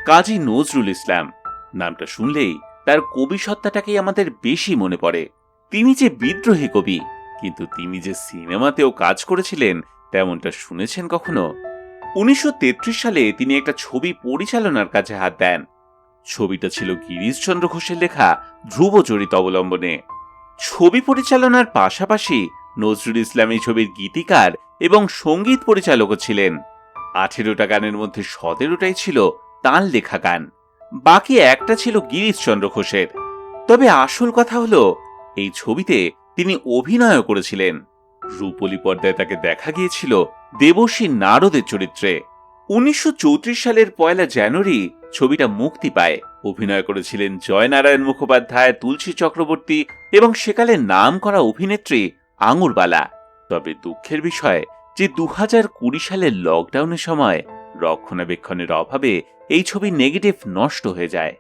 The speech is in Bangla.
কাজী নজরুল ইসলাম। নামটা শুনলেই তার কবি সত্তাটাকেই আমাদের বেশি মনে পড়ে। তিনি যে বিদ্রোহী কবি, কিন্তু তিনি যে সিনেমাতেও কাজ করেছিলেন তেমনটা শুনেছেন কখনো? 1933 সালে তিনি একটা ছবি পরিচালনার কাজে হাত দেন। ছবিটা ছিল গিরিশচন্দ্র ঘোষের লেখা ধ্রুবচরিত অবলম্বনে। ছবি পরিচালনার পাশাপাশি নজরুল ইসলাম এই ছবির গীতিকার এবং সঙ্গীত পরিচালকও ছিলেন। 18টা গানের মধ্যে 17টাই ছিল তাঁর লেখা গান, বাকি একটা ছিল গিরিশচন্দ্র ঘোষের। তবে আসল কথা হলো, এই ছবিতে তিনি অভিনয়ও করেছিলেন। রূপলী পর্দায় তাকে দেখা গিয়েছিল দেবশ্রী নারদের চরিত্রে। 1934 সালের 1 জানুয়ারি ছবিটা মুক্তি পায়। অভিনয় করেছিলেন জয়নারায়ণ মুখোপাধ্যায়, তুলসী চক্রবর্তী এবং সেকালের নাম করা অভিনেত্রী আঙুরবালা। তবে দুঃখের বিষয় যে 2020 সালের লকডাউনের সময় রক্ষণাবেক্ষণের অভাবে এই ছবির নেগেটিভ নষ্ট হয়ে যায়।